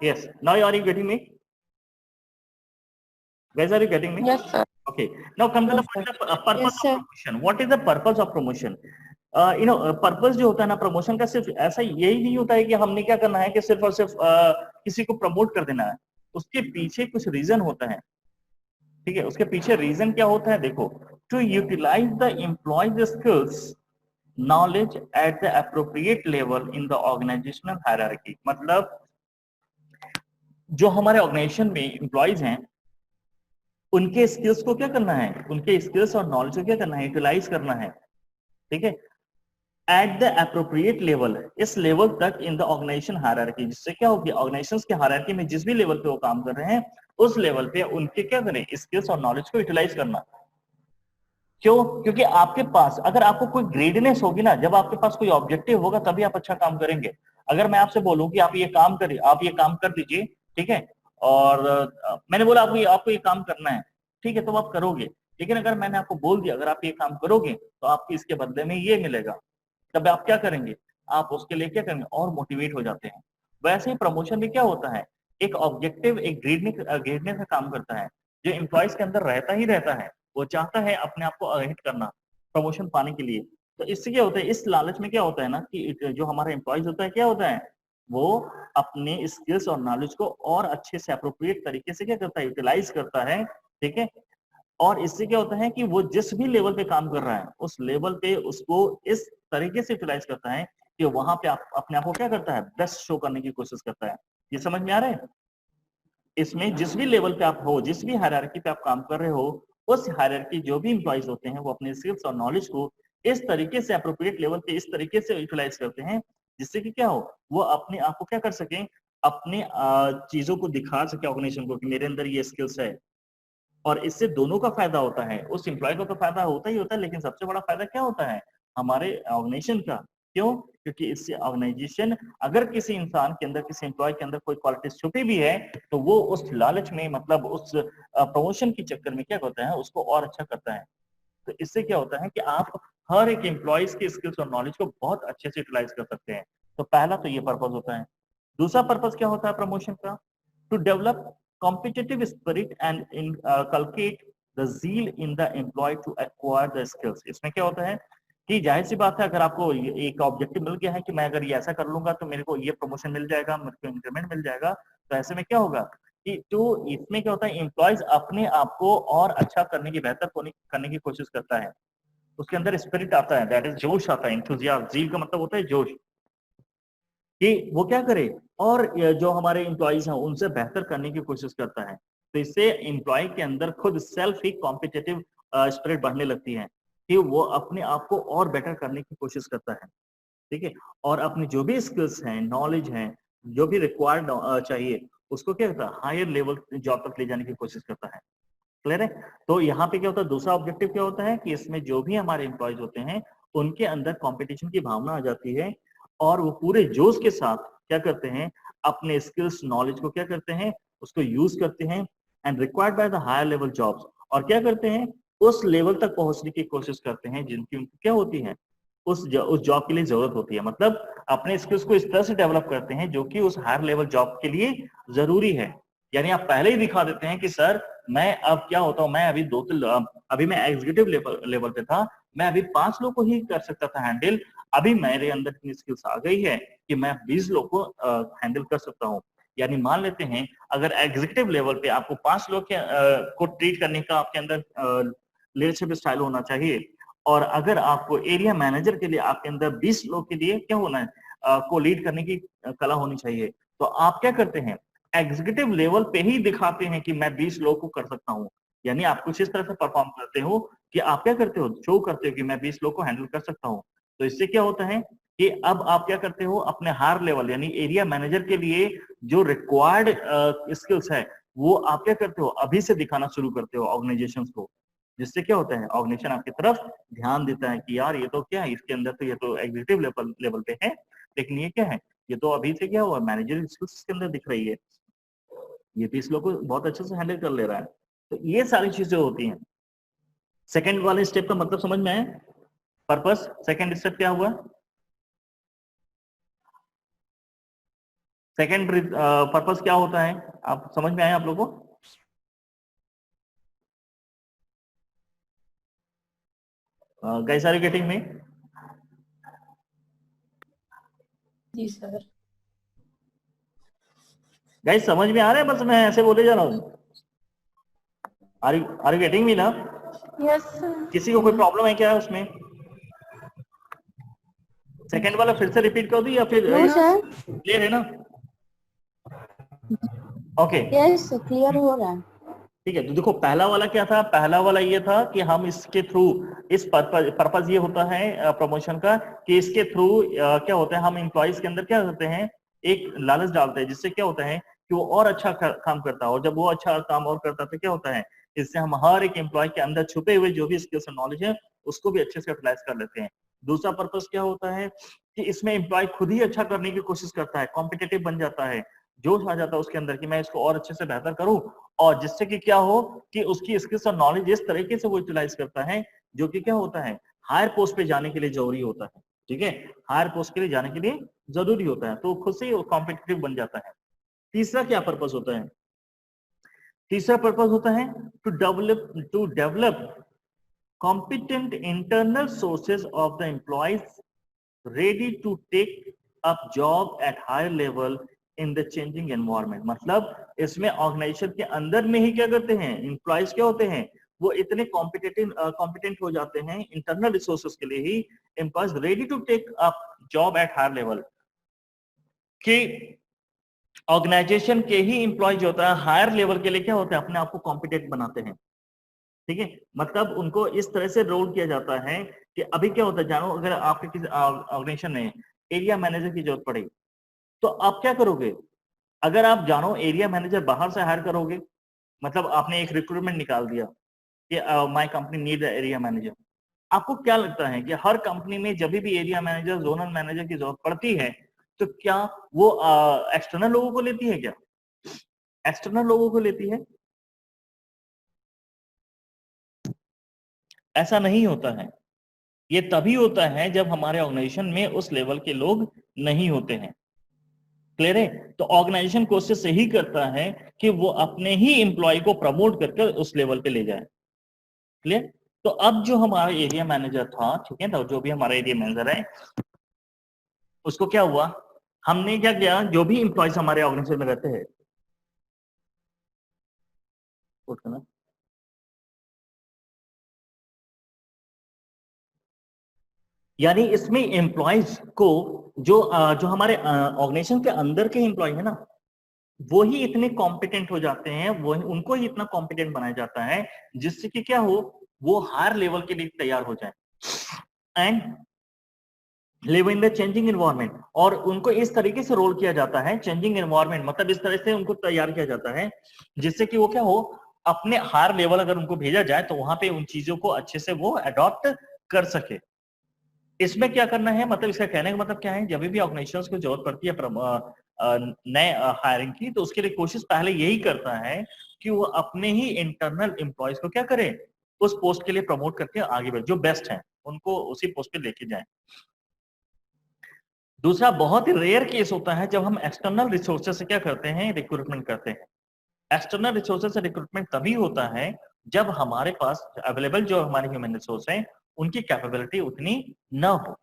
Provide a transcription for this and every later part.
Yes. Now are you getting me? Guys, are you getting me? Yes, sir. Okay. Now come to the Yes, sir. point of purpose Yes, of sir. promotion. What is the purpose of promotion? Purpose जो होता है ना promotion का, सिर्फ ऐसा यही नहीं होता है कि हमने क्या करना है कि सिर्फ और सिर्फ किसी को प्रमोट कर देना है। उसके पीछे कुछ रीजन होता है, ठीक है। उसके पीछे रीजन क्या होता है, देखो, to utilise the employees skills knowledge at the appropriate level in the organisational hierarchy. मतलब जो हमारे ऑर्गेनाइजेशन में एम्प्लॉयज हैं उनके स्किल्स को क्या करना है, उनके स्किल्स और नॉलेज को क्या करना है, यूटिलाइज करना है, ठीक है, एट द अप्रोप्रिएट लेवल, इस लेवल तक इन द ऑर्गेनाइजेशन हायरार्की। जिससे क्या होगी, ऑर्गेनाइजेशन के हायरार्की में जिस भी लेवल पे वो काम कर रहे हैं उस लेवल पे उनके क्या करें, स्किल्स और नॉलेज को यूटिलाइज करना। क्यों? क्योंकि आपके पास अगर आपको कोई ग्रेडनेस होगी ना, जब आपके पास कोई ऑब्जेक्टिव होगा तभी आप अच्छा काम करेंगे। अगर मैं आपसे बोलूं कि आप ये काम करिए, आप ये काम कर दीजिए, ठीक है, और मैंने बोला आपको ये काम करना है, ठीक है, तो आप करोगे। लेकिन अगर मैंने आपको बोल दिया अगर आप ये काम करोगे तो आपको इसके बदले में ये मिलेगा, तब आप क्या करेंगे, आप उसके लिए क्या करेंगे, और मोटिवेट हो जाते हैं। वैसे ही प्रमोशन में क्या होता है, एक ऑब्जेक्टिव, एक ग्रेडनेस का काम करता है, जो एम्प्लॉयज के अंदर रहता ही रहता है। वो चाहता है अपने आप को हिट करना प्रमोशन पाने के लिए। तो इससे क्या होता है, इस लालच में क्या होता है ना कि जो हमारा एम्प्लॉयज होता है क्या होता है, वो अपने स्किल्स और नॉलेज को और अच्छे से अप्रोप्रिएट तरीके से क्या करता है, यूटिलाइज करता है, ठीक है। और इससे क्या होता है कि वो जिस भी लेवल पे काम कर रहा है उस लेवल पे उसको इस तरीके से यूटिलाइज करता है कि वहां पे अपने आप को क्या करता है, बेस्ट शो करने की कोशिश करता है। ये समझ में आ रहा है? इसमें जिस भी लेवल पे आप हो, जिस भी हायरार्की पे आप काम कर रहे हो, उस हायरार्की जो भी एम्प्लॉइज होते हैं वो अपने स्किल्स और नॉलेज को इस तरीके से अप्रोप्रिएट लेवल पे इस तरीके से यूटिलाइज करते हैं जिससे कि क्या हो, वो अपने आप को क्या कर सके, अपने चीजों को दिखा सके ऑर्गेनाइजेशन को कि मेरे अंदर ये स्किल्स है। और इससे दोनों का फायदा होता है, उस एम्प्लॉय को तो फायदा होता ही होता है, लेकिन सबसे बड़ा फायदा क्या होता है, हमारे ऑर्गेनाइजेशन का। क्यों? क्योंकि इससे ऑर्गेनाइजेशन, अगर किसी इंसान के अंदर, किसी एम्प्लॉय के अंदर कोई क्वालिटी छुपी भी है तो वो उस लालच में, मतलब उस प्रमोशन के चक्कर में क्या होता है, उसको और अच्छा करता है। तो इससे क्या होता है कि आप हर एक एम्प्लॉयज के स्किल्स और नॉलेज को बहुत अच्छे से यूटिलाइज कर सकते हैं। तो पहला तो ये पर्पज होता है। दूसरा पर्पज क्या होता है प्रमोशन का, to develop competitive spirit and inculcate the zeal in the employee to acquire the skills। इसमें क्या होता है कि जाहिर सी बात है, अगर आपको एक ऑब्जेक्टिव मिल गया है कि मैं अगर ये ऐसा कर लूंगा तो मेरे को ये प्रमोशन मिल जाएगा, मेरे को इंक्रीमेंट मिल जाएगा, तो ऐसे में क्या होगा कि तो इसमें क्या होता है, एम्प्लॉयज अपने आप को और अच्छा करने की, बेहतर करने की कोशिश करता है। उसके अंदर स्पिरिट आता है, दैट इज जोश आता है, इंथुजियाज्म। जील का मतलब होता है जोश, कि वो क्या करे और जो हमारे एम्प्लॉइज हैं उनसे बेहतर करने की कोशिश करता है। तो इससे एम्प्लॉय के अंदर खुद सेल्फ ही कॉम्पिटिटिव स्पिरिट बढ़ने लगती है कि वो अपने आप को और बेटर करने की कोशिश करता है, ठीक है। और अपनी जो भी स्किल्स हैं, नॉलेज हैं, जो भी रिक्वायर्ड चाहिए, उसको क्या करता है, हायर लेवल जॉब तक ले जाने की कोशिश करता है। क्लियर है? तो यहाँ पे क्या होता है, दूसरा ऑब्जेक्टिव क्या होता है कि इसमें जो भी हमारे एम्प्लॉयज होते हैं उनके अंदर कंपटीशन की भावना आ जाती है और वो पूरे जोश के साथ क्या करते हैं, अपने स्किल्स नॉलेज को क्या करते हैं, उसको यूज करते हैं and required by the higher level jobs. और क्या करते हैं, उस लेवल तक पहुंचने की कोशिश करते हैं जिनकी उनकी क्या होती है, उस जॉब के लिए जरूरत होती है। मतलब अपने स्किल्स को इस तरह से डेवलप करते हैं जो कि उस हायर लेवल जॉब के लिए जरूरी है। यानी आप पहले ही दिखा देते हैं कि सर मैं अब क्या होता हूँ, मैं अभी अभी मैं एग्जीक्यूटिव लेवल पे था, मैं अभी 5 लोग को ही कर सकता था हैंडल, अभी मेरे अंदर इतनी स्किल्स आ गई है कि मैं 20 लोग को हैंडल कर सकता हूँ। यानी मान लेते हैं अगर एग्जीक्यूटिव लेवल पे आपको 5 लोग को ट्रीट करने का आपके अंदर लीडरशिप स्टाइल होना चाहिए, और अगर आपको एरिया मैनेजर के लिए आपके अंदर 20 लोग के लिए क्या होना है, को लीड करने की कला होनी चाहिए, तो आप क्या करते हैं, एग्जीक्यूटिव लेवल पे ही दिखाते हैं कि मैं 20 लोग को कर सकता हूँ। यानी आप कुछ इस तरह से परफॉर्म करते हो कि आप क्या करते हो, शो करते हो कि मैं 20 लोग को हैंडल कर सकता हूँ। तो इससे क्या होता है कि अब आप क्या करते हो, अपने हायर लेवल यानी एरिया मैनेजर के लिए जो रिक्वायर्ड स्किल्स है वो आप क्या करते हो, अभी से दिखाना शुरू करते हो ऑर्गेनाइजेशन को। जिससे क्या होता है, ऑर्गेनाइजेशन आपकी तरफ ध्यान देता है कि यार ये तो क्या है, इसके अंदर तो ये तो एग्जीक्यूटिव लेवल पे है, लेकिन ये क्या है, ये तो अभी से क्या हुआ, मैनेजर स्किल्स के अंदर दिख रही है, ये 20 लोग को बहुत अच्छे से हैंडल कर ले रहा है। तो ये सारी चीजें होती हैं। सेकंड वाले स्टेप का मतलब समझ में आया, पर्पस, सेकंड स्टेप क्या हुआ, सेकेंड पर्पस क्या होता है, आप समझ में आए आप लोगों को? Guys are you getting me? जी सर। गाइस समझ में आ रहा है, बस मैं ऐसे बोले जा रहा हूँ। आर यू गेटिंग मी ना? Yes sir. किसी को कोई प्रॉब्लम है क्या उसमें? सेकंड वाला फिर से रिपीट कर दूं या फिर नो सर। क्लियर है ना? ओके यस क्लियर हो रहा है। ठीक है। तो देखो पहला वाला क्या था, पहला वाला ये था कि हम इसके थ्रू, इस पर्पज ये होता है प्रमोशन का कि इसके थ्रू क्या होता है, हम एम्प्लॉइज के अंदर क्या करते हैं, एक लालच डालते हैं, जिससे क्या होता है कि वो और अच्छा काम करता है, और जब वो अच्छा काम और करता है तो क्या होता है, इससे हम हर एक एम्प्लॉय के अंदर छुपे हुए जो भी स्किल्स और नॉलेज है उसको भी अच्छे से यूटिलाइज कर लेते हैं। दूसरा पर्पज क्या होता है कि इसमें एम्प्लॉय खुद ही अच्छा करने की कोशिश करता है, कॉम्पिटेटिव बन जाता है, जोश आ जाता है उसके अंदर कि मैं इसको और अच्छे से बेहतर करूं, और जिससे कि क्या हो कि उसकी स्किल्स और नॉलेज इस तरीके से वो यूटिलाइज करता है जो कि क्या होता है, हायर पोस्ट पे जाने के लिए जरूरी होता है। ठीक है, हायर पोस्ट के लिए जाने के लिए जरूरी होता है, तो खुद से ही कॉम्पिटिटिव बन जाता है। तीसरा क्या पर्पस होता है? तीसरा पर्पस होता है to develop competent internal sources of the employees ready to take up job at higher level in the changing environment। मतलब इसमें ऑर्गेनाइजेशन के अंदर में ही क्या करते हैं, एम्प्लॉइज क्या होते हैं, वो इतने कॉम्पिटेंट हो जाते हैं इंटरनल रिसोर्सेज के लिए ही, employees ready to take up job at higher level, कि ऑर्गेनाइजेशन के ही एम्प्लॉय जो होता है हायर लेवल के लिए क्या होता है, अपने आप को कॉम्पिटेंट बनाते हैं। ठीक है, मतलब उनको इस तरह से रोल किया जाता है कि अभी क्या होता है, जानो अगर आपके किसी ऑर्गेनाइजेशन में एरिया मैनेजर की जरूरत पड़े तो आप क्या करोगे? अगर आप जानो एरिया मैनेजर बाहर से हायर करोगे, मतलब आपने एक रिक्रूटमेंट निकाल दिया कि my company need area manager, आपको क्या लगता है कि हर कंपनी में जब भी एरिया मैनेजर, जोनल मैनेजर की जरूरत पड़ती है तो क्या वो एक्सटर्नल लोगों को लेती है? क्या एक्सटर्नल लोगों को लेती है? ऐसा नहीं होता है। ये तभी होता है जब हमारे ऑर्गेनाइजेशन में उस लेवल के लोग नहीं होते हैं। क्लियर है? तो ऑर्गेनाइजेशन कोशिश यही करता है कि वो अपने ही एम्प्लॉय को प्रमोट करके उस लेवल पे ले जाए। क्लियर? तो अब जो हमारा एरिया मैनेजर था, ठीक है, तो जो भी हमारा एरिया मैनेजर है उसको क्या हुआ, हमने क्या किया, जो भी एम्प्लॉयज हमारे ऑर्गेनाइजेशन में रहते हैं, यानी इसमें एम्प्लॉयज को जो हमारे ऑर्गेनाइजेशन के अंदर के एम्प्लॉय है ना, वो ही इतने कॉम्पिटेंट हो जाते हैं, वो उनको ही इतना कॉम्पिटेंट बनाया जाता है जिससे कि क्या हो, वो हायर लेवल के लिए तैयार हो जाए and live in the changing environment. और उनको इस तरीके से रोल किया जाता है, चेंजिंग एनवायरनमेंट मतलब इस तरह से उनको तैयार किया जाता है जिससे कि वो क्या हो, अपने हायर लेवल अगर उनको भेजा जाए तो वहां पे उन चीजों को अच्छे से वो अडॉप्ट कर सके। इसमें क्या करना है, मतलब इसका कहने का मतलब क्या है, जब भी ऑर्गेनाइजेशंस को जरूरत पड़ती है नए हायरिंग की, तो उसके लिए कोशिश पहले यही करता है कि वो अपने ही इंटरनल एम्प्लॉयज को क्या करे, उस पोस्ट के लिए प्रमोट करके आगे बढ़े, जो बेस्ट है उनको उसी पोस्ट पे लेके जाए। दूसरा बहुत ही रेयर केस होता है जब हम एक्सटर्नल रिसोर्सेज से क्या करते हैं, रिक्रूटमेंट करते हैं। एक्सटर्नल रिसोर्सेज से रिक्रूटमेंट तभी होता है जब हमारे पास अवेलेबल जो हमारे ह्यूमन रिसोर्स है उनकी कैपेबिलिटी उतनी न हो।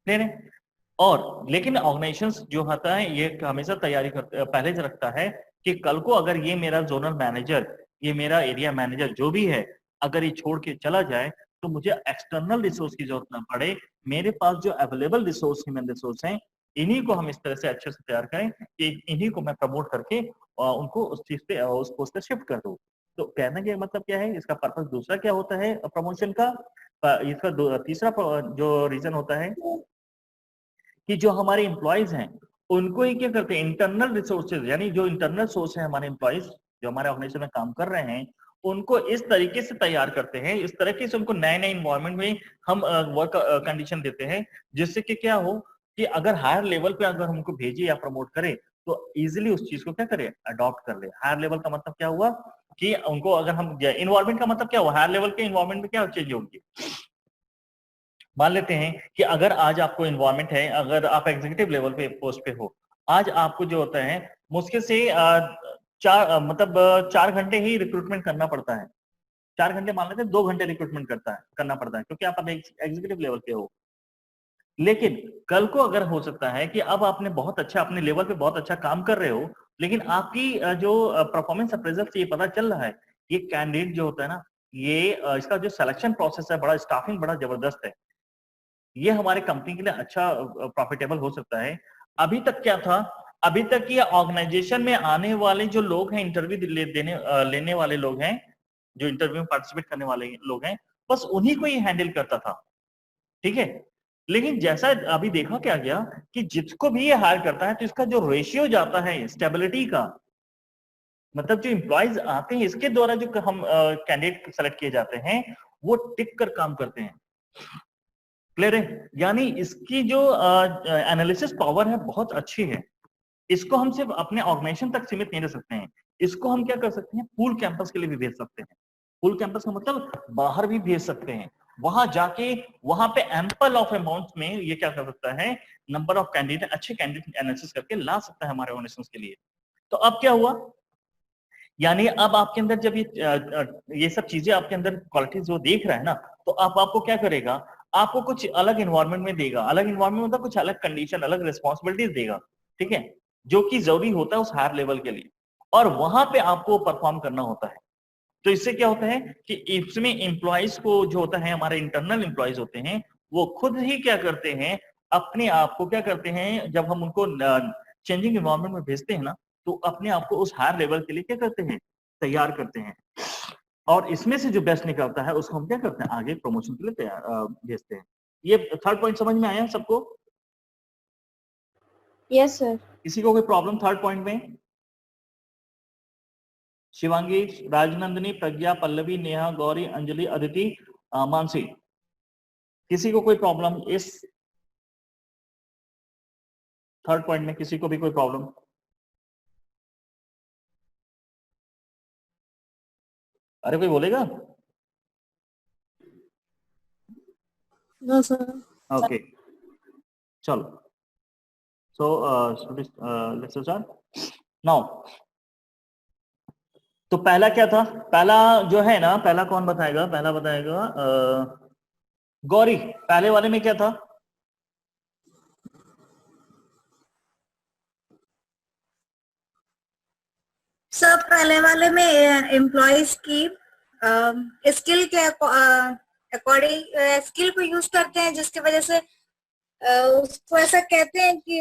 ठीक है? और लेकिन ऑर्गेनाइजेशंस जो होता है ये हमेशा तैयारी पहले से रखता है कि कल को अगर ये मेरा जोनल मैनेजर, ये मेरा एरिया मैनेजर जो भी है, अगर ये छोड़ के चला जाए तो मुझे एक्सटर्नल रिसोर्स की जरूरत ना पड़े, मेरे पास जो अवेलेबल रिसोर्स ह्यूमन रिसोर्स हैं इन्हीं को हम इस तरह से अच्छे से तैयार करें कि इन्हीं को मैं प्रमोट करके उनको उस चीज पे, उस पोस्ट पे शिफ्ट कर दूं। तो कहने का मतलब क्या है, इसका पर्पस दूसरा क्या होता है प्रमोशन का, इसका तीसरा जो रीजन होता है कि जो हमारे एम्प्लॉयज हैं उनको ही क्या करते हैं, इंटरनल रिसोर्सेज, यानी जो इंटरनल सोर्स है हमारे एम्प्लॉयज जो हमारे ऑर्गेनाइजेशन में काम कर रहे हैं, उनको इस तरीके से तैयार करते हैं, इस तरीके से उनको नए नए इन्वायरमेंट में हम वर्क कंडीशन देते हैं, जिससे कि क्या हो कि अगर हायर लेवल पे अगर हमको भेजे या प्रमोट करे तो इजिली उस चीज को क्या करे, अडॉप्ट कर ले। हायर लेवल का मतलब क्या हुआ कि उनको अगर हम इन्वायरमेंट का मतलब क्या हुआ, हायर लेवल के इन्वायरमेंट में क्या चेंज होगी। मान लेते हैं कि अगर आज आपको इन्वायरमेंट है, अगर आप एग्जीक्यूटिव लेवल पे पोस्ट पे हो, आज आपको जो होता है मुश्किल से 4 घंटे ही रिक्रूटमेंट करना पड़ता है। 4 घंटे मान लेते हैं, 2 घंटे रिक्रूटमेंट करना पड़ता है, क्योंकि आप अब एग्जीक्यूटिव लेवल पे हो। लेकिन कल को अगर हो सकता है कि अब आपने बहुत अच्छा अपने लेवल पे बहुत अच्छा काम कर रहे हो, लेकिन आपकी जो परफॉर्मेंस अप्रेजल से ये पता चल रहा है, ये कैंडिडेट जो होता है ना, ये इसका जो सिलेक्शन प्रोसेस है, बड़ा स्टाफिंग बड़ा जबरदस्त है, ये हमारे कंपनी के लिए अच्छा प्रॉफिटेबल हो सकता है। अभी तक क्या था, अभी तक ये ऑर्गेनाइजेशन में आने वाले जो लोग हैं, इंटरव्यू लेने वाले लोग हैं, जो इंटरव्यू में पार्टिसिपेट करने वाले लोग हैं, बस उन्हीं को ही हैंडल करता था, ठीक है। लेकिन जैसा अभी देखा क्या गया कि जिसको भी ये हायर करता है, तो इसका जो रेशियो जाता है स्टेबिलिटी का, मतलब जो एम्प्लॉयज आते हैं इसके द्वारा जो हम कैंडिडेट सेलेक्ट किए जाते हैं, वो टिक कर काम करते हैं। क्लियर है? यानी इसकी जो एनालिसिस पावर है बहुत अच्छी है। इसको हम सिर्फ अपने ऑर्गेनाइजेशन तक सीमित नहीं रह सकते हैं, इसको हम क्या कर सकते हैं, फुल कैंपस के लिए भी भेज सकते हैं। फुल कैंपस का मतलब बाहर भी भेज सकते हैं, वहां जाके वहां पे एम्पल ऑफ अमाउंट में ये क्या कर सकता है, नंबर ऑफ कैंडिडेट, अच्छे कैंडिडेट एनालिसिस करके ला सकता है हमारे ऑर्गेनाइजेशन के लिए। तो अब क्या हुआ, यानी अब आपके अंदर जब ये सब चीजें आपके अंदर क्वालिटीज वो देख रहा है ना, तो आपको क्या करेगा, आपको कुछ अलग इन्वायरमेंट में देगा। अलग इन्वायरमेंट मतलब कुछ अलग कंडीशन, अलग रिस्पॉन्सिबिलिटीज देगा, ठीक है, जो कि जरूरी होता है उस हायर लेवल के लिए, और वहां पे आपको परफॉर्म करना होता है। तो इससे क्या होता है कि इसमें एम्प्लॉयज को जो होता है, हमारे इंटरनल एम्प्लॉयज होते हैं, वो खुद ही क्या करते हैं, अपने आप को क्या करते हैं, जब हम उनको चेंजिंग एनवायरनमेंट में भेजते हैं ना, तो अपने आप को उस हायर लेवल के लिए क्या करते हैं, तैयार करते हैं। और इसमें से जो बेस्ट निकलता है उसको हम क्या करते हैं, आगे प्रमोशन के लिए तैयार भेजते हैं। ये थर्ड पॉइंट समझ में आया सबको? Yes sir. किसी को कोई प्रॉब्लम थर्ड पॉइंट में? शिवांगी, राजनंदिनी, प्रज्ञा, पल्लवी, नेहा, गौरी, अंजलि, अदिति, मानसी, किसी को कोई प्रॉब्लम इस थर्ड पॉइंट में? किसी को भी कोई प्रॉब्लम? अरे कोई बोलेगा? No sir. ओके, चलो। So let's start now. तो पहला क्या था, पहला जो है ना, पहला कौन बताएगा, पहला बताएगा गौरी। पहले वाले में क्या था? सर पहले वाले में एम्प्लॉयज की स्किल के अकॉर्डिंग स्किल को यूज करते हैं, जिसकी वजह से उसको ऐसा कहते हैं कि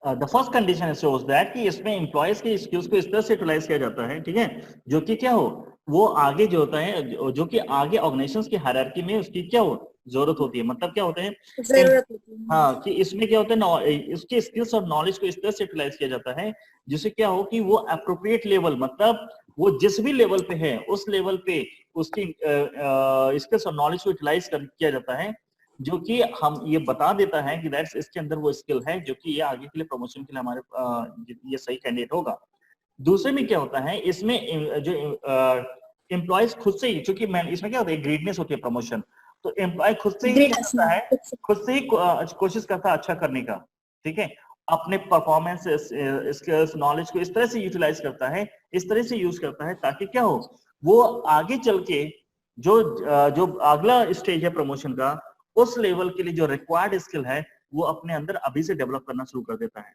the first condition shows that कि इसमें एम्प्लॉयज के स्किल्स को इस तरह से यूटिलाइज किया जाता है, ठीक है, जो कि क्या हो, वो आगे जो होता है, जो कि आगे ऑर्गेनाइजेशंस की हायरार्की में उसकी क्या हो, जरूरत होती है। मतलब क्या होता है, जरूरत होती है। हाँ, कि इसमें क्या होता है, इसके स्किल्स और नॉलेज को इस तरह से यूटिलाइज किया जाता है जिससे क्या हो कि वो अप्रोप्रिएट लेवल, मतलब वो जिस भी लेवल पे है उस लेवल पे उसकी स्किल्स और नॉलेज को यूटिलाइज किया जाता है, जो कि हम ये बता देता है कि दैट्स इसके अंदर वो स्किल है जो कि ये आगे के लिए प्रमोशन के लिए हमारे ये सही कैंडिडेट होगा। दूसरे में क्या होता है, इसमें जो एम्प्लॉयज खुद से ही, चूंकि मैं इसमें क्या होता है, ग्रीडनेस होती है प्रमोशन, तो एम्प्लॉय खुद से ही क्या करता है, खुद से ही कोशिश करता है अच्छा करने का, ठीक है, अपने परफॉर्मेंस स्किल्स नॉलेज को इस तरह से यूटिलाइज करता है, इस तरह से यूज करता है ताकि क्या हो, वो आगे चल के जो अगला स्टेज है प्रमोशन का, उस लेवल के लिए जो रिक्वायर्ड स्किल है वो अपने अंदर अभी से डेवलप करना शुरू कर देता है।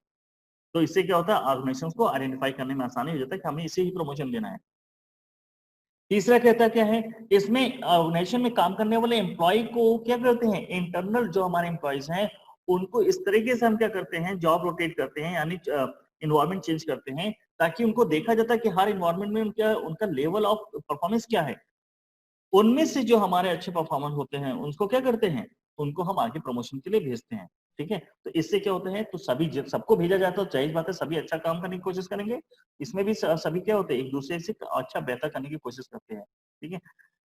तो इससे क्या होता है, ऑर्गेनाइजेशंस को आइडेंटिफाई करने में आसानी हो जाता है कि हमें इसे ही प्रमोशन देना है। तीसरा कहता क्या है, इसमें ऑर्गेनाइजेशन में काम करने वाले एम्प्लॉय को क्या करते हैं, इंटरनल जो हमारे एम्प्लॉयज हैं उनको इस तरीके से हम क्या करते हैं, जॉब रोटेट करते हैं, यानी इन्वायरमेंट चेंज करते हैं, ताकि उनको देखा जाता है कि हर इन्वायरमेंट में उनका लेवल ऑफ परफॉर्मेंस क्या है। उनमें से जो हमारे अच्छे परफॉर्मर होते हैं उनको क्या करते हैं, उनको हम आगे प्रमोशन के लिए भेजते हैं, ठीक है। तो इससे क्या होता है, तो सभी सबको भेजा जाता है, तो जाहिर बात है सभी अच्छा काम करने की कोशिश करेंगे, इसमें भी सभी क्या होते हैं, एक दूसरे से अच्छा बेहतर करने की कोशिश करते हैं, ठीक है।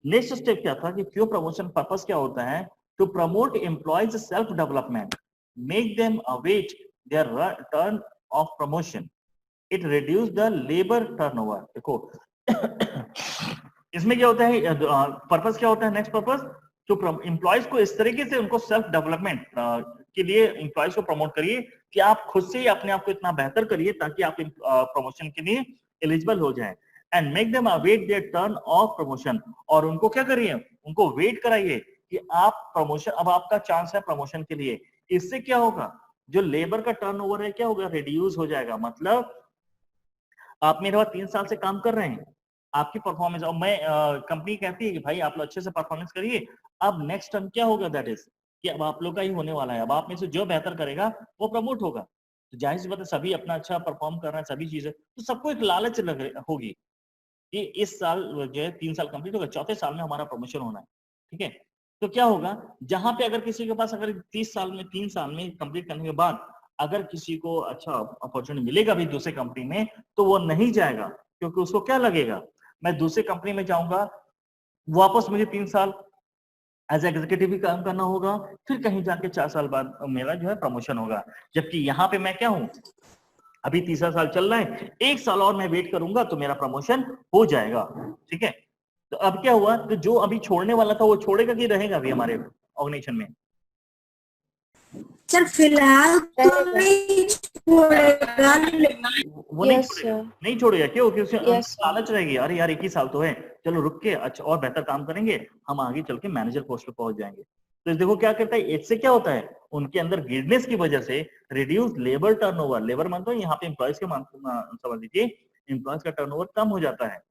नेक्स्ट स्टेप क्या था कि क्यों प्रमोशन पर्पस क्या होता है, to promote employees self development, make them await their turn of promotion, it reduce the labour turnover. देखो इसमें क्या होता है, पर्पस क्या होता है, नेक्स्ट पर्पस तो एम्प्लॉयज को इस तरीके से उनको सेल्फ डेवलपमेंट के लिए एम्प्लॉयज को प्रमोट करिए कि आप खुद से ही अपने आप को इतना बेहतर करिए ताकि आप प्रमोशन के लिए एलिजिबल हो जाएं, and make them await their turn of promotion. और उनको क्या करिए, उनको वेट कराइए कि आप प्रमोशन, अब आपका चांस है प्रमोशन के लिए। इससे क्या होगा, जो लेबर का टर्नओवर है क्या होगा, रिड्यूस हो जाएगा। मतलब आप मेरे पास 3 साल से काम कर रहे हैं, आपकी परफॉर्मेंस, और मैं कंपनी कहती है कि भाई आप लोग अच्छे से परफॉर्मेंस करिए, अब नेक्स्ट टर्म क्या होगा, दैट इज कि अब आप लोग का ही होने वाला है। अब आप में से जो बेहतर करेगा वो प्रमोट होगा। तो जाहिर सी बात है सभी अपना अच्छा परफॉर्म कर रहे हैं, सभी चीजें, तो सबको एक लालच होगी कि इस साल जो है 3 साल कंप्लीट होगा, चौथे साल में हमारा प्रमोशन होना है, ठीक है। तो क्या होगा, जहां पे अगर किसी के पास अगर 30 साल में 3 साल में कंप्लीट करने के बाद अगर किसी को अच्छा अपॉर्चुनिटी मिलेगा भी दूसरे कंपनी में, तो वो नहीं जाएगा, क्योंकि उसको क्या लगेगा, मैं दूसरी कंपनी में जाऊंगा, वापस मुझे 3 साल एज एग्जीक्यूटिव भी काम करना होगा, फिर कहीं जाके 4 साल बाद मेरा जो है प्रमोशन होगा। जबकि यहाँ पे मैं क्या हूँ, अभी तीसरा साल चल रहा है, 1 साल और मैं वेट करूंगा तो मेरा प्रमोशन हो जाएगा, ठीक है। तो अब क्या हुआ, तो जो अभी छोड़ने वाला था वो छोड़ेगा कि रहेगा अभी हमारे ऑर्गेनाइजेशन में? सर फिलहाल तो नहीं छोड़ेगा, वो नहीं Yes, छोड़ेगा, sir. नहीं छोड़ेगा। क्यों? क्योंकि उसे Yes, sir. लालच रहेगी, अरे यार 1 ही साल तो है, चलो रुक के अच्छा और बेहतर काम करेंगे, हम आगे चल के मैनेजर पोस्ट पे पहुंच जाएंगे। तो देखो क्या करता है, इससे क्या होता है, उनके अंदर गिडनेस की वजह से रिड्यूस लेबर टर्नओवर, लेबर मानते हो यहाँ पे एम्प्लॉयज के समझ लीजिए, एम्प्लॉयज का टर्नओवर कम हो जाता है,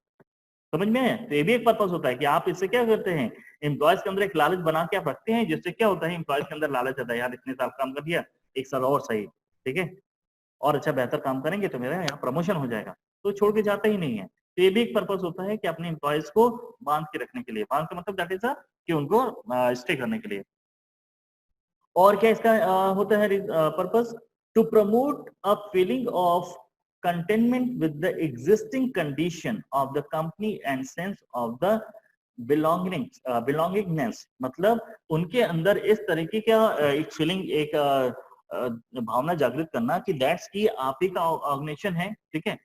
समझ में है। तो ये भी एक पर्पस होता है कि आप इससे क्या करते हैं, एम्प्लॉयज के अंदर एक लालच बना के आप रखते हैं, जिससे क्या होता है, एम्प्लॉयज के अंदर लालच आता है, यार इतने साल काम कर दिया, 1 साल और सही, ठीक है, और अच्छा बेहतर काम करेंगे तो मेरा यहाँ प्रमोशन हो जाएगा, तो छोड़ के जाता ही नहीं है। तो ये भी एक पर्पस होता है कि अपने एम्प्लॉयज को बांध के रखने के लिए, बांध के मतलब दैट इज कि उनको स्टे करने के लिए। और क्या इसका होता है purpose, to promote a feeling of contentment with the existing condition of the company and sense of the belongingness, मतलब उनके अंदर इस तरीके का एक फीलिंग, एक भावना जागृत करना कि दैट्स की आप ही का ऑर्गेनाइजेशन है, ठीक है,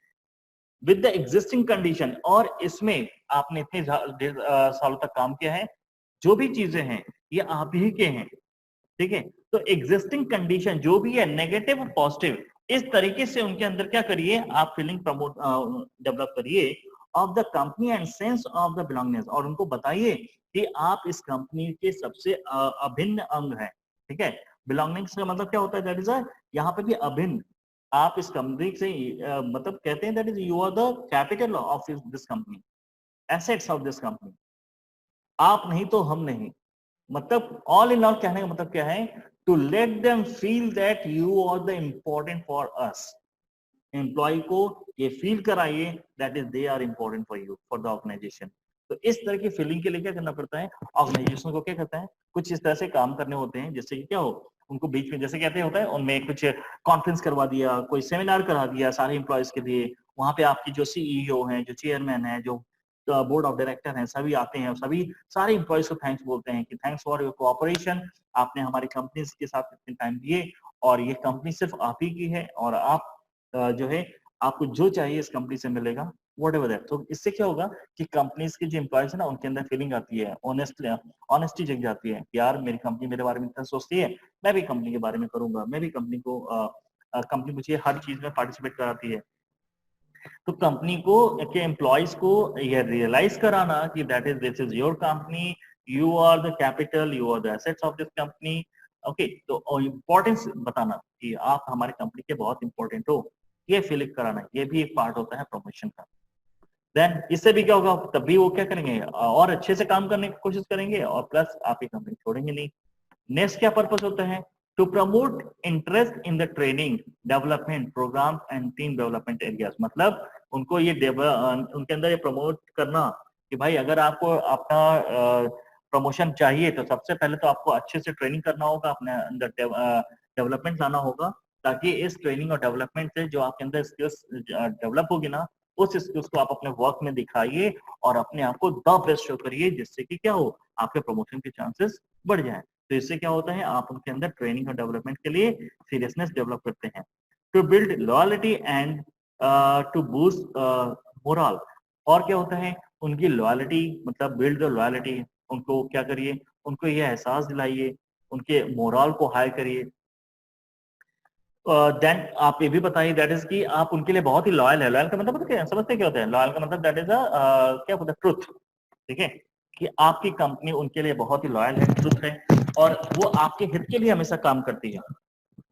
विद द एग्जिस्टिंग कंडीशन, और इसमें आपने इतने सालों तक काम किया है, जो भी चीजें हैं ये आप ही के हैं, ठीक है। तो एग्जिस्टिंग कंडीशन जो भी है, नेगेटिव और पॉजिटिव, इस तरीके से उनके अंदर क्या करिए, आप फीलिंग प्रमोट डेवलप करिए of the company and sense of the belongingness, और उनको बताइए कि आप इस कंपनी के सबसे अभिन्न अंग हैं, ठीक है। बिलोंगिंग्स का मतलब क्या होता है, दैट इज यहाँ पे भी अभिन्न, आप इस कंपनी से मतलब कहते हैं that is you are the capital of this company, assets of this company, आप नहीं तो हम नहीं। मतलब ऑल इन ऑल कहने का मतलब क्या है, to let them feel that you are the important for us, employee को ये फील कराइए that is they are important for you, for the organisation. तो इस तरह की फीलिंग के लिए क्या करना पड़ता है, ऑर्गेनाइजेशन को क्या करता है, कुछ इस तरह से काम करने होते हैं जिससे कि क्या हो, उनको बीच में जैसे कहते होता है उनमें कुछ कॉन्फ्रेंस करवा दिया, कोई सेमिनार करा दिया सारे एम्प्लॉयज के लिए, वहां पे आपकी जो सीईओ हैं, जो चेयरमैन है, जो बोर्ड ऑफ डायरेक्टर हैं, सभी आते हैं, सभी सारे एम्प्लॉयज को थैंक्स बोलते हैं कि थैंक्स फॉर योर कोऑपरेशन, आपने हमारी कंपनी के साथ इतने टाइम दिए, और ये कंपनी सिर्फ आप ही की है, और आप जो है आपको जो चाहिए इस कंपनी से मिलेगा, वट एवर दैट। तो इससे क्या होगा कि कंपनीज के जो एम्प्लॉयज है ना, उनके अंदर फीलिंग आती है, ऑनेस्टी जग जाती है, यार मेरी कंपनी मेरे बारे में इतना सोचती है, मैं भी कंपनी के बारे में करूंगा, मैं भी कंपनी को कंपनी मुझे हर चीज में पार्टिसिपेट कराती है। तो कंपनी को के एम्प्लॉयज को ये रियलाइज कराना कि that is this is your company, you are the capital, you are the assets of this company, okay. तो इम्पोर्टेंस बताना कि आप हमारी कंपनी के बहुत इंपॉर्टेंट हो, ये फीलिंग कराना, ये भी एक पार्ट होता है प्रमोशन का। देन इससे भी क्या होगा, तभी वो क्या करेंगे, और अच्छे से काम करने की कोशिश करेंगे, और प्लस आप ये कंपनी छोड़ेंगे नहीं। नेक्स्ट क्या पर्पस होता है, to promote interest in the training development programme and team development areas, मतलब उनको ये उनके अंदर ये प्रमोट करना कि भाई अगर आपको अपना प्रमोशन चाहिए तो सबसे पहले तो आपको अच्छे से ट्रेनिंग करना होगा, अपने अंदर डेवलपमेंट लाना होगा, ताकि इस ट्रेनिंग और डेवलपमेंट से जो आपके अंदर स्किल्स डेवलप होगी ना, उस स्किल्स को आप अपने वर्क में दिखाइए और अपने आप को द बेस्ट शो करिए, जिससे कि क्या हो, आपके प्रमोशन के चांसेस बढ़ जाए। तो इससे क्या होता है, आप उनके अंदर ट्रेनिंग और डेवलपमेंट के लिए सीरियसनेस डेवलप करते हैं। To build loyalty and to boost morale, और क्या होता है, उनकी लॉयल्टी, मतलब बिल्ड द लॉयल्टी, उनको क्या करिए, उनको ये एहसास दिलाइए, उनके मोरल को हाई करिए। देन आप ये भी बताइए दैट इज कि आप उनके लिए बहुत ही लॉयल है। लॉयल का मतलब पता क्या है? समझते क्या होता है लॉयल का मतलब? दैट इज क्या बोलते हैं, ट्रुथ। ठीक है, कि आपकी कंपनी उनके लिए बहुत ही लॉयल है, ट्रुथ है, और वो आपके हित के लिए हमेशा काम करती है।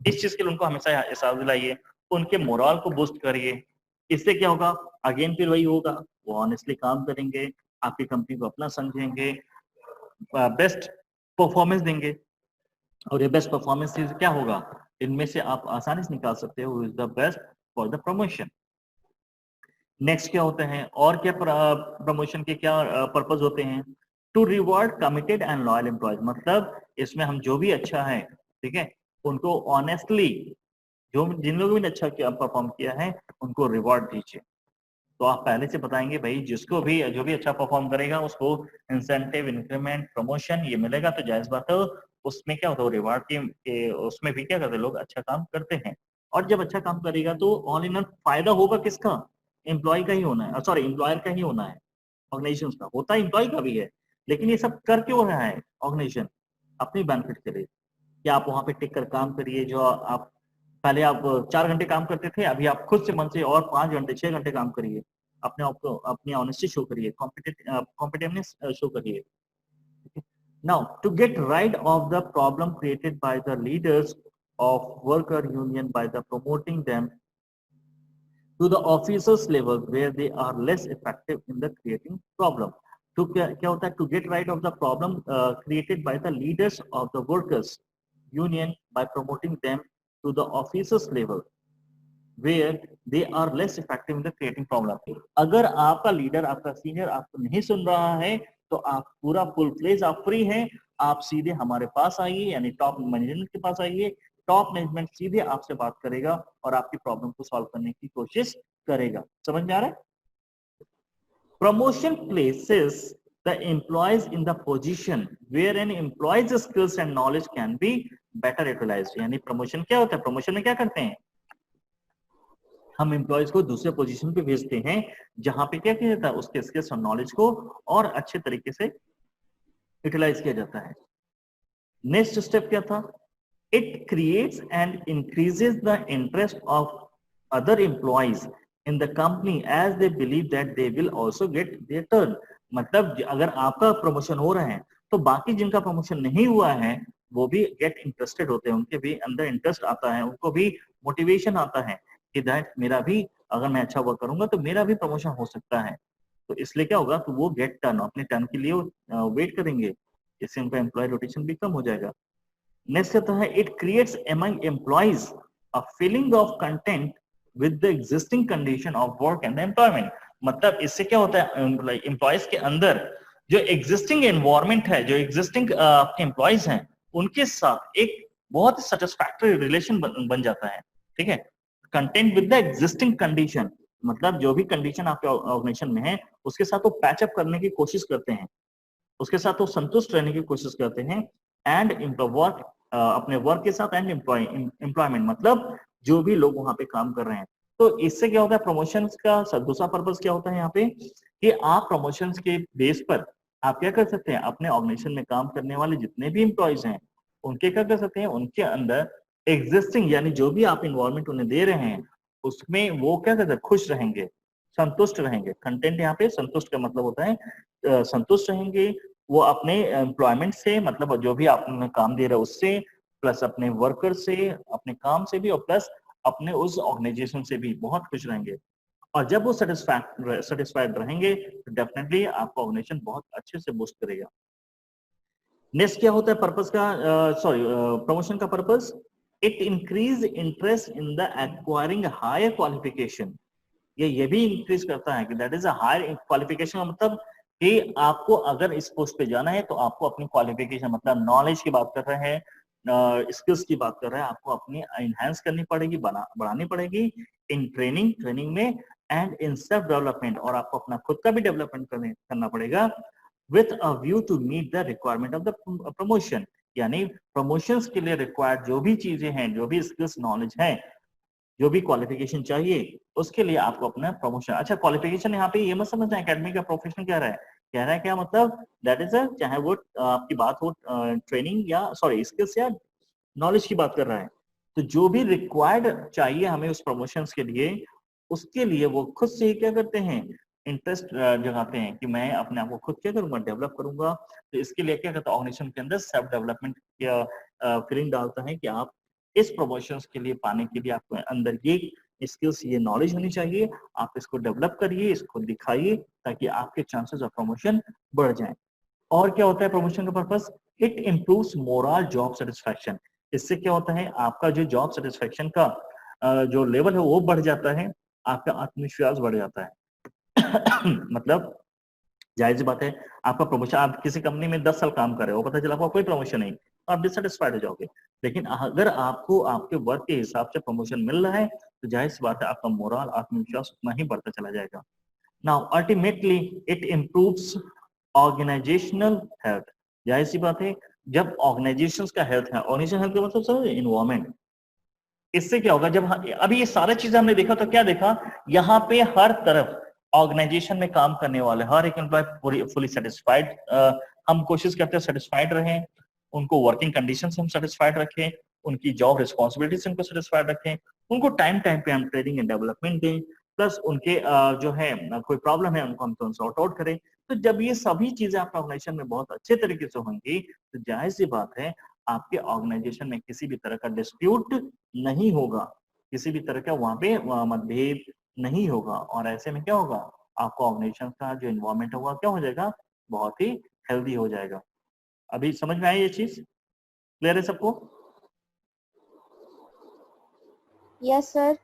इस चीज के लिए उनको हमेशा एहसास दिलाइए, उनके मोरल को बूस्ट करिए। इससे क्या होगा? अगेन फिर वही होगा, वो ऑनेस्टली काम करेंगे, आपकी कंपनी को अपना समझेंगे, बेस्ट परफॉर्मेंस देंगे। और ये बेस्ट परफॉर्मेंस क्या होगा? इनमें से आप आसानी से निकाल सकते हो is the best for the promotion. Next क्या होते हैं और क्या प्रमोशन के क्या पर्पस होते हैं? To reward committed and loyal employees, मतलब इसमें हम जो भी अच्छा है, ठीक है, उनको ऑनेस्टली, जो जिन लोगों ने अच्छा परफॉर्म किया है उनको रिवॉर्ड दीजिए। तो आप पहले से बताएंगे भाई जिसको भी जो भी अच्छा परफॉर्म करेगा उसको इंसेंटिव, इंक्रीमेंट, प्रमोशन ये मिलेगा। तो जायज बात है उसमें क्या होता है, रिवार्ड के उसमें भी क्या करते हैं लोग, अच्छा काम करते हैं। और जब अच्छा काम करेगा तो ऑल इन ऑल फायदा होगा किसका? एम्प्लॉय का ही होना है, सॉरी एम्प्लॉयर का ही होना है। ऑर्गेनाइजेशन का होता है, एम्प्लॉय का भी है, लेकिन ये सब कर क्यों रहा है ऑर्गेनाइजेशन? अपनी बेनिफिट के लिए कि आप वहां पे टिक कर काम करिए। जो आप पहले आप 4 घंटे काम करते थे, अभी आप खुद से मन से और 5 घंटे 6 घंटे काम करिए। अपने आप को, अपनी ऑनेस्टी शो करिए, कॉम्पिटिटिवनेस शो करिए। Now, to get rid of the problem created by the leaders of worker union by the promoting them to the officers level where they are less effective in the creating problem. तो क्या होता है? To get rid of the problem created by the leaders of the workers union by promoting them to the officers level where they are less effective in the creating problem. अगर आपका leader, आपका senior आपको नहीं सुन रहा है तो आप पूरा फुल फ्लेज आप फ्री हैं, आप सीधे हमारे पास आइए, यानी टॉप मैनेजमेंट के पास आइए। टॉप मैनेजमेंट सीधे आपसे बात करेगा और आपकी प्रॉब्लम को सॉल्व करने की कोशिश करेगा। समझ में आ रहा है? Promotion places the employees in the position where an employee's skills and knowledge can be better utilized। यानी प्रमोशन क्या होता है? प्रमोशन में क्या करते हैं? हम एम्प्लॉयज को दूसरे पोजीशन पे भेजते हैं जहां पे क्या किया जाता है, उसके स्किल्स और नॉलेज को और अच्छे तरीके से यूटिलाइज किया जाता है। नेक्स्ट स्टेप क्या था? It creates and increases the interest of other employees in the company as they believe that they will also get their turn. मतलब अगर आपका प्रमोशन हो रहा है तो बाकी जिनका प्रमोशन नहीं हुआ है वो भी गेट इंटरेस्टेड होते हैं, उनके भी अंदर इंटरेस्ट आता है, उनको भी मोटिवेशन आता है कि दैट मेरा भी, अगर मैं अच्छा वर्क करूंगा तो मेरा भी प्रमोशन हो सकता है। तो इसलिए क्या होगा कि वो गेट टर्न, अपने टर्न के लिए वेट करेंगे, इससे उनका एम्प्लॉय रोटेशन भी कम हो जाएगा। नेक्स्ट आता है it creates among employees a feeling of content with the existing condition of work and employment. मतलब इससे क्या होता है, एम्प्लॉयज के अंदर जो एग्जिस्टिंग एनवायरमेंट है, जो एग्जिस्टिंग आपके एम्प्लॉयज हैं उनके साथ एक बहुत ही सेटिस्फैक्टरी रिलेशन बन जाता है। ठीक है, content with the existing condition, मतलब जो भी कंडीशन आपके ऑर्गेनाइजेशन में है उसके साथ वो पैचअप करने की कोशिश करते हैं, उसके साथ वो संतुष्ट रहने की कोशिश करते हैं। एंड वर्क, अपने वर्क के साथ, एंड एम्प्लॉयमेंट मतलब जो भी लोग वहां पे काम कर रहे हैं। तो इससे क्या होता है, प्रमोशंस का दूसरा पर्पस क्या होता है यहाँ पे कि आप प्रमोशंस के बेस पर आप क्या कर सकते हैं, अपने ऑर्गेनाइजेशन में काम करने वाले जितने भी एम्प्लॉयज हैं उनके क्या कर सकते हैं, उनके अंदर एग्जिस्टिंग यानी जो भी आप इन्वॉल्वमेंट उन्हें दे रहे हैं उसमें वो क्या करते हैं, खुश रहेंगे, संतुष्ट रहेंगे। कंटेंट यहाँ पे संतुष्ट का मतलब होता है संतुष्ट रहेंगे वो अपने एम्प्लॉयमेंट से, मतलब जो भी आप उन्हें काम दे रहे हैं उससे, प्लस अपने वर्कर से, अपने काम से भी, और प्लस अपने उस ऑर्गेनाइजेशन से भी बहुत खुश रहेंगे। और जब वो सेटिस्फाइड रहेंगे तो डेफिनेटली आपका ऑर्गेनाइजेशन बहुत अच्छे से बूस्ट करेगा। नेक्स्ट क्या होता है पर्पस का, सॉरी प्रमोशन का purpose? It increase interest in the acquiring higher qualification. ये भी इंक्रीज करता है कि that is a higher qualification का मतलब कि आपको अगर इस पोस्ट पे जाना है तो आपको अपनी क्वालिफिकेशन, मतलब नॉलेज की बात कर रहे हैं, स्किल्स की बात कर रहे हैं, आपको अपनी एनहांस करनी पड़ेगी, बढ़ानी पड़ेगी इन ट्रेनिंग में, एंड इन सेल्फ डेवलपमेंट, और आपको अपना खुद का भी डेवलपमेंट करना पड़ेगा with a view to meet the requirement of the promotion. यानी प्रमोशंस के लिए रिक्वायर्ड जो भी चीजें हैं, जो भी स्किल्स नॉलेज है, जो भी क्वालिफिकेशन चाहिए, उसके लिए आपको अपना प्रमोशन। अच्छा, क्वालिफिकेशन यहाँ पे ये मत समझना एकेडमिक या प्रोफेशनल कह रहा है, कह रहा है क्या मतलब, दैट इज चाहे वो आपकी बात हो ट्रेनिंग या सॉरी स्किल्स या नॉलेज की बात कर रहा है, तो जो भी रिक्वायर्ड चाहिए हमें उस प्रमोशंस के लिए, उसके लिए वो खुद से ही क्या करते हैं, इंटरेस्ट जगाते हैं कि मैं अपने आप को खुद क्या करूंगा, डेवलप करूंगा। तो इसके लिए क्या करता है, ऑर्गेनाइजेशन के अंदर सेल्फ डेवलपमेंट का फीलिंग डालता है कि आप इस प्रमोशंस के लिए पाने के लिए आपको अंदर ये स्किल्स, ये नॉलेज होनी चाहिए, आप इसको डेवलप करिए, इसको दिखाइए, ताकि आपके चांसेस ऑफ प्रमोशन बढ़ जाएं। और क्या होता है प्रमोशन का purpose, it improves moral job satisfaction. इससे क्या होता है, आपका जो जॉब सेटिस्फैक्शन का जो लेवल है वो बढ़ जाता है, आपका आत्मविश्वास बढ़ जाता है। मतलब जाहिर सी बात है, आपका प्रमोशन, आप किसी कंपनी में 10 साल काम कर रहे हो, पता चला आपको कोई प्रमोशन नहीं, आप डिससेटिस्फाइड हो जाओगे। लेकिन अगर आपको आपके वर्क के हिसाब से प्रमोशन मिल रहा है, तो जाहिर सी बात है आपका मोरल, आत्मविश्वास उतना ही बढ़ता चला जाएगा। Now ultimately it improves organisational health. जाहिर सी बात है, जब ऑर्गेनाइजेशंस का हेल्थ है, ऑर्गेनाइजेशन हेल्थ का मतलब सर एनवायरमेंट, इससे क्या होगा, जब अभी ये सारी चीजें हमने देखा तो क्या देखा, यहाँ पे हर तरफ ऑर्गेनाइजेशन में काम करने वाले हर एक एम्प्लॉय फुली सेटिस्फाइड, हम कोशिश करते हैं सेटिस्फाइड रहें, उनको वर्किंग कंडीशन हम सेटिस्फाइड रखें, उनकी जॉब रिस्पॉन्सिबिलिटीज उनको सेटिस्फाइड रखें, उनको टाइम टाइम पे हम ट्रेनिंग एंड डेवलपमेंट दें, प्लस उनके जो है कोई प्रॉब्लम है उनको हम सॉर्ट आउट करें। तो जब ये सभी चीजें आपके ऑर्गेनाइजेशन में बहुत अच्छे तरीके से होंगी, तो जाहिर सी बात है आपके ऑर्गेनाइजेशन में किसी भी तरह का डिस्प्यूट नहीं होगा, किसी भी तरह का वहां पे मतभेद नहीं होगा, और ऐसे में क्या होगा, आपका ऑर्गेनाइजेशन का जो एनवायरमेंट होगा क्या हो जाएगा, बहुत ही हेल्दी हो जाएगा। अभी समझ में आई ये चीज, क्लियर है सबको? Yes sir.